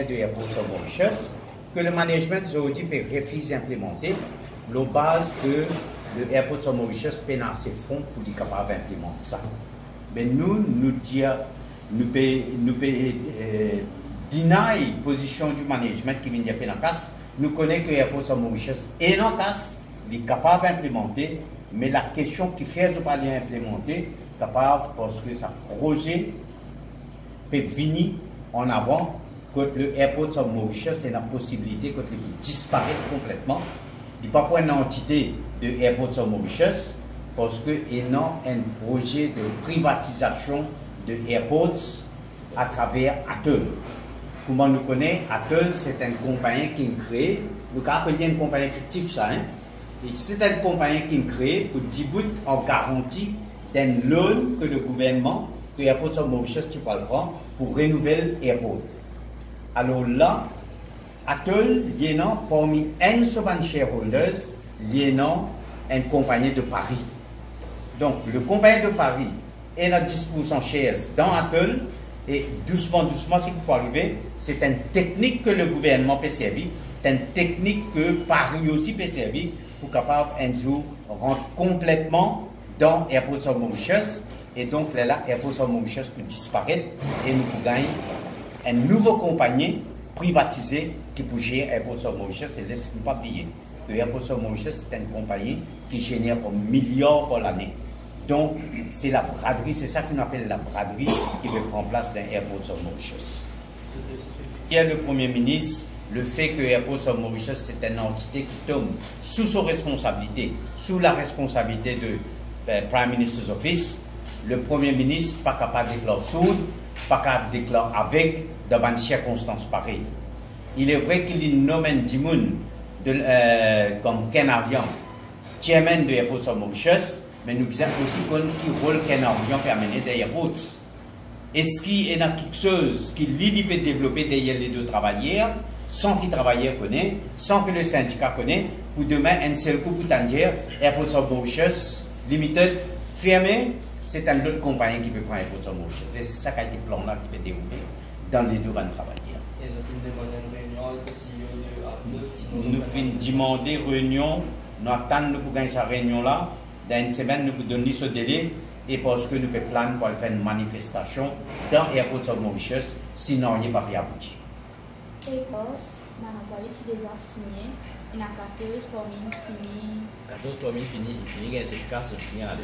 de Airports of Mauritius que le management aujourd'hui peut refuser d'implémenter la base de le Airports of Mauritius peine assez fonds pour être capable d'implémenter ça. Mais nous dire, nous deny position du management qui vient de peine en casse, nous connaissons que Airports of Mauritius est en casse, il est capable d'implémenter, mais la question qui fait de pas implémenter, capable parce que ça projet peut venir en avant que le Airports of Mauritius a la possibilité que disparaître complètement. Il n'y a pas une entité de Airports of Mauritius parce qu'il y a un projet de privatisation de airports à travers Atoll. Comment nous connaissons, Atoll, c'est une compagnie qui est créée, nous avons appelé une compagnie fictive ça, hein? Et c'est une compagnie qui est créée pour 10 bouts en garantie d'un loan que le gouvernement, que Airports of Mauritius, tu peux le prendre pour renouveler l'airport. Alors là, Atoll, il y a parmi un seul shareholders, il y a une compagnie de Paris. Donc, le compagnie de Paris est à 10% shares dans Atoll et doucement, ce qui peut arriver, c'est une technique que le gouvernement peut servir, c'est une technique que Paris aussi peut servir pour capable un jour rentrer complètement dans Airports of Mauritius et donc là, Airports of Mauritius peut disparaître et nous pouvons gagner une nouvelle compagnie privatisée qui peut gérer Airports of Mauritius et laisse-nous pas oublier que Airports of Mauritius c'est une compagnie qui génère un milliard par l'année. Donc c'est la braderie, c'est ça qu'on appelle la braderie qui veut prendre place dans Airports of Mauritius. Il y a le Premier ministre, le fait que Airports of Mauritius c'est une entité qui tombe sous sa responsabilité, sous la responsabilité de Prime Minister's Office, le Premier ministre pas capable de déclarer sourd, pas capable de déclarer avec dans une circonstance pareille. Il est vrai qu'il y a nommé Dimoun comme Canarien, chairman de Airports of Mauritius, mais nous devons aussi connaître quel rôle Canarien peut amener dans Airports. Est-ce qu'il y a quelque chose qui lui peut développer derrière les deux travailleurs, sans qu'ils travailleurs connaissent, sans que le syndicat connaisse, pour demain un seul coup pour dire Airports of Mauritius Limited fermé, c'est une autre compagnie qui peut prendre Airports of Mauritius. C'est ça qui a été plan là qui peut dérouler dans les deux bandes travailleurs. Ils ont demandé une réunion avec le CEO de Atoll. Nous finissons demander réunion, nous attendons pour gagner cette réunion là. Dans une semaine, nous pouvons donner ce délai et parce que nous pouvons planer pour faire une manifestation dans Airports of Mauritius, sinon il n'y a pas pu aboutir. Et parce que nous qui déjà signé, il y a 14 pour mille fini. 14 pour mille fini, il y a cette casse fini à aller.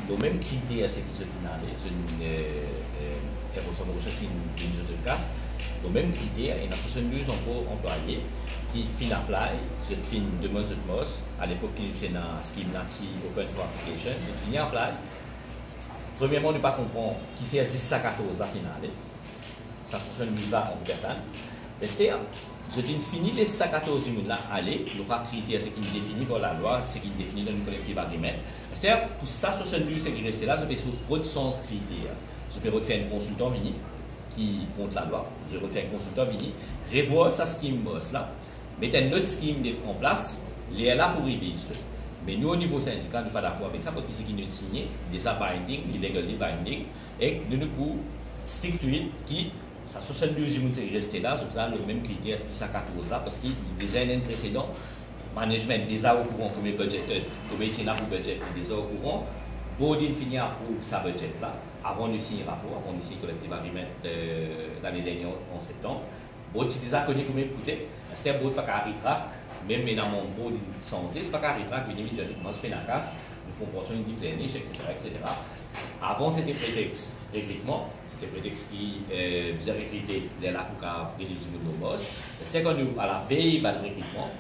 Le même critère, c'est que ce qui est Airports of Mauritius, c'est une autre casse. Le même critère, il y a 72 employés qui fin apply, je fin demande de MOS, à l'époque c'est dans scheme nati open for application, je fin apply. Premièrement, ne pas comprendre qui fait 10 à 14 à finale. Ça se fait là en Bertan. C'est-à-dire, je dis fini les 10 à 14 là, allez, le critère c'est qui est défini par la loi, c'est qui est défini dans le collectif agreement. C'est-à-dire, pour ça, 72 c'est qui reste là, je vais sur autre sens critère. Je peux refaire un consultant vini qui compte la loi, je refais un consultant vini, revoir sa scheme boss là. Mettre une autre scheme en place, les est là pour réviser. Mais nous, au niveau syndical, nous ne sommes pas d'accord avec ça parce que c'est qui nous signé des binding, des legal binding, et de nous pour stick qui, ça 72 jours qui resté là, c'est le même critère qui ça 14 là, parce qu'il y a des années précédentes, management déjà au courant comme budget, comme il là pour budget, déjà au courant, Bodin finit à approuver sa budget là, avant de signer rapport, avant de signer collective agreement l'année dernière en septembre. Bon, tu déjà connu combien coûtait. C'était un beau pas qu'à même dans mon beau sans c'est pas qu'à venir immédiatement se fait la casse, nous font pension une pleiniche, etc., etc. Avant, c'était prétexte recrutement, c'était prétexte qui bizarre recruté les la pour qu'à réaliser nos boss. C'était quand nous, à la veille de recrutement,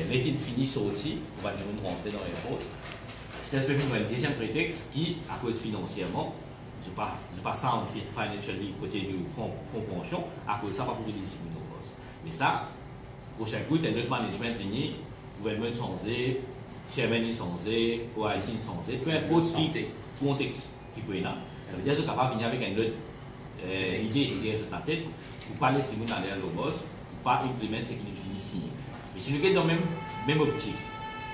l'équipe finit sortie, pour va nous rentrer dans les postes. C'était un deuxième prétexte qui, à cause financièrement, je ne pas ça en financially côté du fonds pension, à cause de ça, pas pour réaliser nos boss. Mais ça, prochain coup, notre management fini, gouvernement changé, chairman changé, OIC changé, peu importe le contexte qui peut être là. Ça veut dire que je suis capable de venir avec une autre idée sur la tête pour pas laisser nous aller à le boss, pour pas implémenter ce qui nous finit signé. Mais si nous sommes dans le même optique,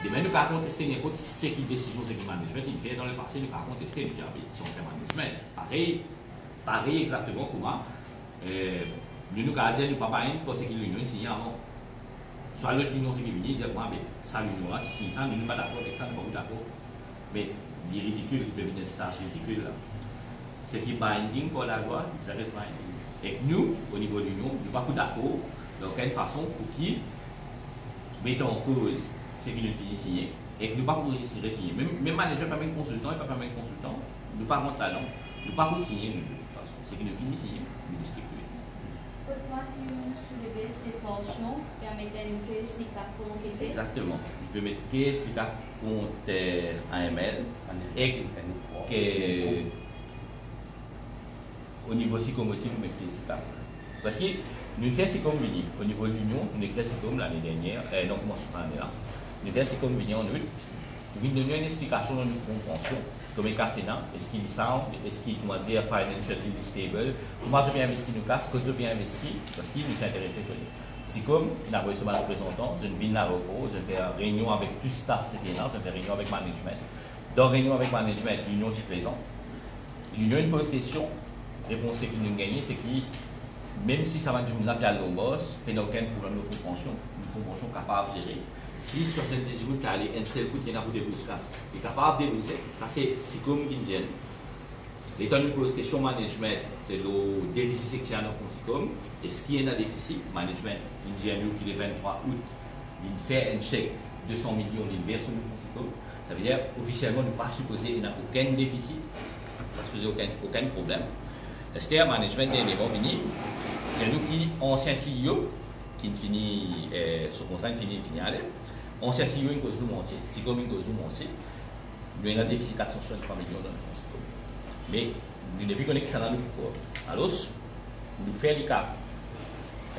demain nous avons contesté n'importe ce qui décision ce qui management, il fait dans le passé, nous avons contesté si on fait management. Pareil exactement comment Nous avons dit, nous ne pouvons pas parce que l'union est signée avant. Soit l'autre union qui vient dire, mais ça, l'union là, si ça, nous ne sommes pas d'accord avec ça, nous ne sommes pas d'accord. Mais il est ridicule, il peut venir une stage ridicule là. Ce qui est binding pour la loi, ça reste binding. Et nous, au niveau de l'union, nous ne sommes pas d'accord d'aucune façon pour qui mettons en cause ce qui nous est signé et que nous ne pouvons pas signer. Même manager, pas même consultant, et pas même consultant, nous ne pouvons pas nous ne pouvons pas signer de toute façon. Ce qui nous finit signer, nous ne stipuler. Pourquoi nous soulever cette portion permettant que c'est pas pour enquêter? Exactement. Il peut mettre que c'est un compte AML et que au niveau SICOM aussi, vous mettez c'est ça. Parce que nous faisons SICOM Vini au niveau de l'Union, nous avons fait SICOM l'année dernière, donc comment ça l'année là. Nous faisons SICOM Vini en août. Nous venons donner une explication dans une convention. Comme un Sénat, est-ce qu'il licence, est-ce qu'il, comment dire, financially stable, comment je bien investi nos cas, que je bien investi, parce qu'il nous intéresse. Si comme, il a reçu ma représentant, je viens là repos, je fais une réunion avec tout le staff, c'était là, je fais une réunion avec management. Dans réunion avec management, l'union est présente. L'union nous pose question, réponse que nous gagnons, c'est que même si ça va du là qu'à l'eau boss, il n'y a aucun problème de fonction, nous fonction capable de gérer. Si 78 000 qui allait un seul coup qui est pour débourser, il est capable de débourser, ça c'est comme une gêne. L'État nous pose question management de le déficit secteur dans SICOM. Est-ce qu'il y a un déficit? Management, il dit qu'il est 23 août, il fait un chèque de 200 millions, il verse sur le SICOM. Ça veut dire officiellement, nous ne pas supposer qu'il n'y a aucun déficit, parce qu'il n'y a aucun problème. C'est-à-dire, management est venu, c'est nous qui, ancien CEO, qui finit, ce contrat finit à l'aide. Ancien CEO, il cause nous mentir, SICOM, il cause nous mentir. Nous avons un déficit de 463 millions dans le fonds SICOM. Mais nous n'avons plus connu que ça dans le corps. Alors, nous faisons les cas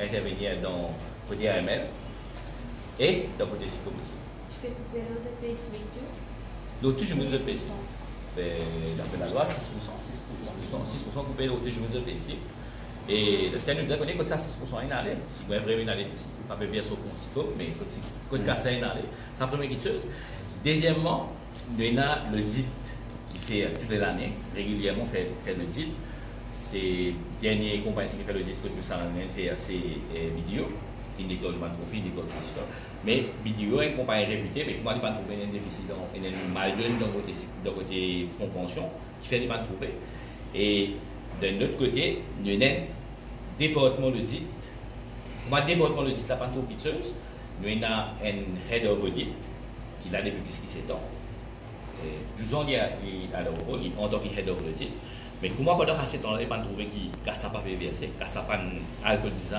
intervenir dans le côté AML et dans le côté SICOM aussi. Tu peux couper l'autre pays lecture? L'autre, toujours nous pays. D'après la loi, 6%. 6% coupé l'autre, toujours nous pays. Et le système nous dit qu'on est comme ça 6% inhalé. Si vous avez vraiment inhalé, pas bien sur le compte SICOM, mais quand cassé inhalé. C'est la première chose. Deuxièmement, nous avons le DIT qui fait toute l'année, régulièrement fait le DIT. C'est la dernière compagnie qui fait le DIT que nous avons fait ces vidéos, qui déclare le profit, qui déclare l'histoire. Mais vidéo est une compagnie réputée, mais comment ils vont trouver un déficit, un mal dans le côté fonds pension, qui fait les vont trouver. Et d'un autre côté, nous avons département le DIT. Comment département le DIT, la pas trop petite chose. Nous avons un head of audit qui l'a depuis plus de 7 ans. 12 ans, il est à l'euro, en tant que head of audit. Mais comment pendant 7 ans, il n'a pas trouvé qu'il n'a pas versé, qu'il n'a pas alcoolisé,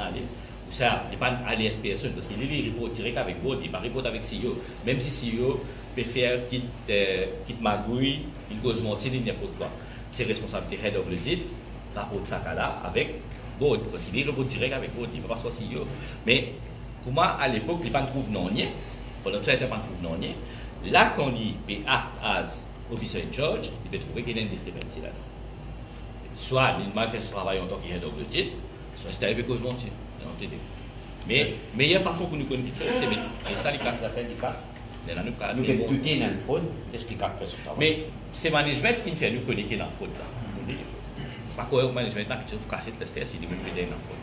ou ça, il n'a pas allé être personne, parce qu'il est report direct avec board, il n'a pas report avec CEO. Même si CEO peut faire quitte magouille, il cause mentir, il n'importe quoi. C'est responsabilité head of audit, rapport de ça là avec board, parce qu'il est report direct avec board, il ne peut pas soit CEO. Mais comment à l'époque, il n'a pas trouvé non rien, pendant ça, il n'a pas trouvé non rien. Là, quand il act as officer in charge, il peut trouver qu'il y a une discrépancy là-dedans. Soit il mal fait son travail en tant que head of audit, soit c'est avec cause mentir. Mais la meilleure façon pour nous connaître, c'est ça les cas ça fait des cas. Nous avons tout dans la fraude, est-ce qu'il a fait son travail? Mais c'est le management qui fait nous connaître dans la fraude. Pas quoi le management qui cache le test, c'est de nous aider dans la fraude.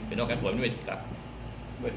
Mais donc un problème, nous est